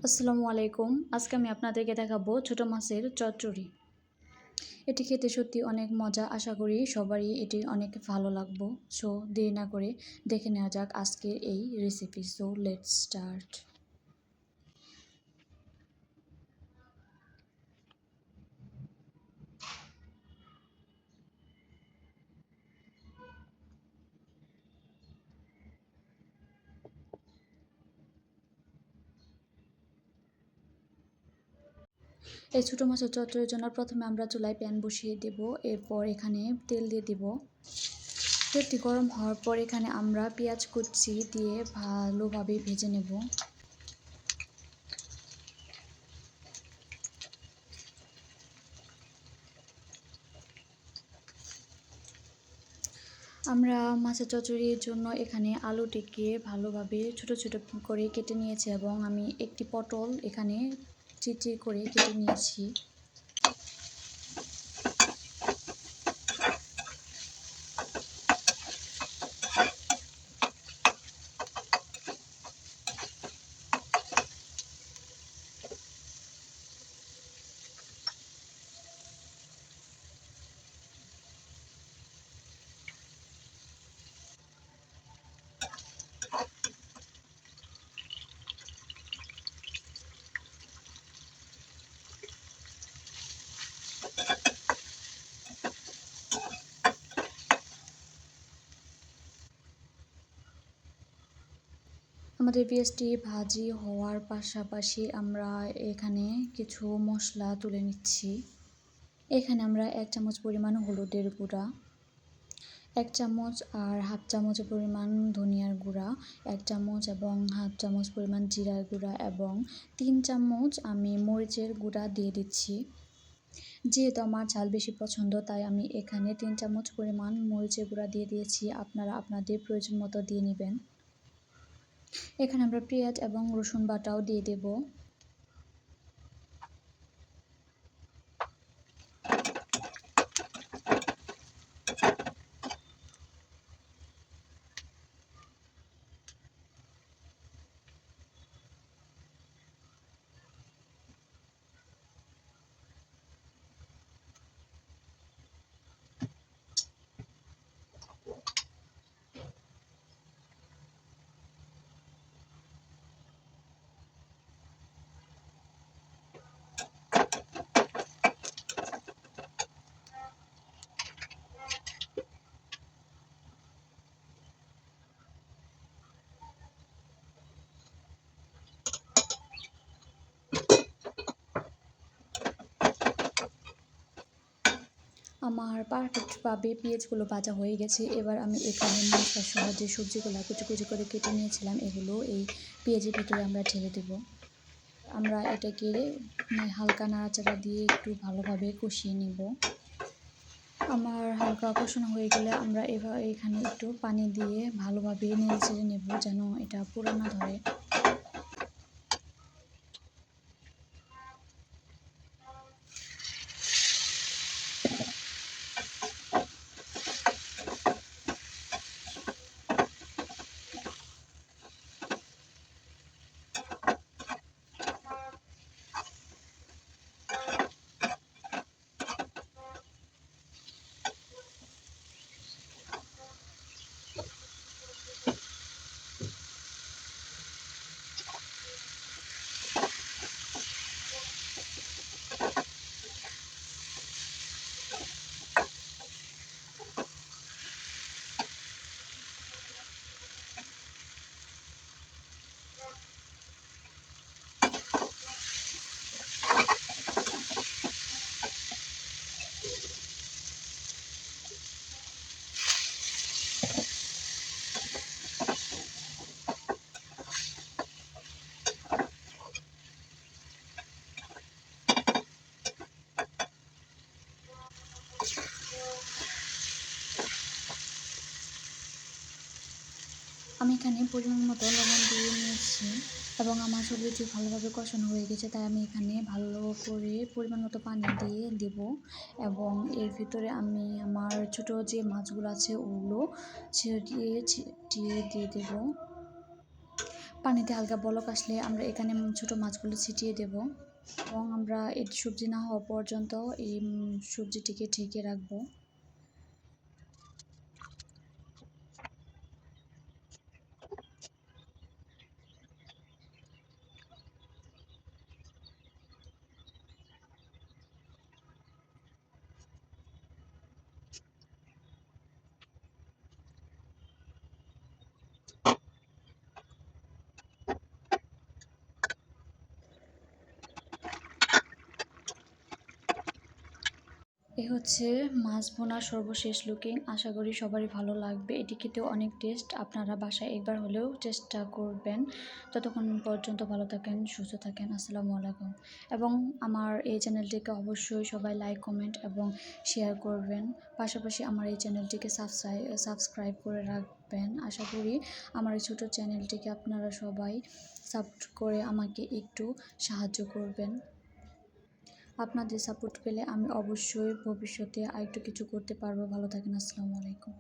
আসসালামু আলাইকুম। আজকে আমি আপনাদেরকে দেখাবো ছোট মাছের চচ্চড়ি। এটি খেতে সত্যি অনেক মজা। আশা করি সবারই এটি অনেক ভালো লাগবে। সো দেরি না করে দেখে নেওয়া যাক আজকের এই রেসিপি। So let's start. এই ছোটো মাছের চচ্চড়ির জন্য প্রথমে আমরা চুলায় প্যান বসিয়ে দেব। এরপর এখানে তেল দিয়ে দেব। তেলটি গরম হওয়ার পর এখানে আমরা পেঁয়াজ কুচি দিয়ে ভালোভাবে ভেজে নেব। আমরা মাছের চচ্চড়ির জন্য এখানে আলুটিকে ভালোভাবে ছোট ছোট করে কেটে নিয়েছি এবং আমি একটি পটল এখানে চিরচির করে কেটে নিয়েছি। আমাদের পেঁয়াজটি ভাজি হওয়ার পাশাপাশি আমরা এখানে কিছু মশলা তুলে নিচ্ছি। এখানে আমরা 1 চামচ পরিমাণ হলুদের গুঁড়া, 1 চামচ আর হাফ চামচ পরিমাণ ধনিয়ার গুঁড়া, 1 চামচ এবং হাফ চামচ পরিমাণ জিরার গুঁড়া এবং 3 চামচ আমি মরিচের গুঁড়া দিয়ে দিচ্ছি। যেহেতু আমার ঝাল বেশি পছন্দ তাই আমি এখানে 3 চামচ পরিমাণ মরিচের গুঁড়া দিয়ে দিয়েছি। আপনারা আপনাদের প্রয়োজন মতো দিয়ে নেবেন। এখানে আমরা পেঁয়াজ এবং রসুন বাটাও দিয়ে দেব। আমার পারফেক্টভাবে পেঁয়াজগুলো ভাজা হয়ে গেছে। এবার আমি এখানে মশলা সহ যে সবজিগুলো কুচি কুচি করে কেটে নিয়েছিলাম এগুলো এই পেঁয়াজের ভিতরে আমরা ঢেলে দেব। আমরা এটাকে হালকা নাড়াচাড়া দিয়ে একটু ভালোভাবে কষিয়ে নেব। আমার হালকা কষানো হয়ে গেলে আমরা এবার এখানে একটু পানি দিয়ে ভালোভাবে নেড়ে চেড়ে নেব যেন এটা পুড়ে না ধরে। আমি এখানে পরিমাণ মতো লবণ দিয়ে নিয়েছি এবং আমার সবজিটি ভালোভাবে কষানো হয়ে গেছে তাই আমি এখানে ভালো করে পরিমাণ মতো পানি দিয়ে দেব এবং এর ভিতরে আমি আমার ছোট যে মাছগুলো আছে ওগুলো ছিটিয়ে দিয়ে দেব। পানিতে হালকা বলক আসলে আমরা এখানে ছোট মাছগুলো ছিটিয়ে দেব এবং আমরা এই সবজি না হওয়া পর্যন্ত এই সবজিটিকে ঢেকে রাখবো। এ হচ্ছে মাছ ভুনার সর্বশেষ লুকিং। আশা করি সবারই ভালো লাগবে। এটি খেতেও অনেক টেস্ট। আপনারা বাসায় একবার হলেও চেষ্টা করবেন। ততক্ষণ পর্যন্ত ভালো থাকেন, সুস্থ থাকেন। আসসালামু আলাইকুম। এবং আমার এই চ্যানেলটিকে অবশ্যই সবাই লাইক, কমেন্ট এবং শেয়ার করবেন। পাশাপাশি আমার এই চ্যানেলটিকে সাবস্ক্রাইব করে রাখবেন। আশা করি আমার এই ছোটো চ্যানেলটিকে আপনারা সবাই সাপোর্ট করে আমাকে একটু সাহায্য করবেন। আপনাদের সাপোর্ট পেলে আমি অবশ্যই ভবিষ্যতে আরেকটু কিছু করতে পারবো। ভালো থাকেন। আসসালামু আলাইকুম।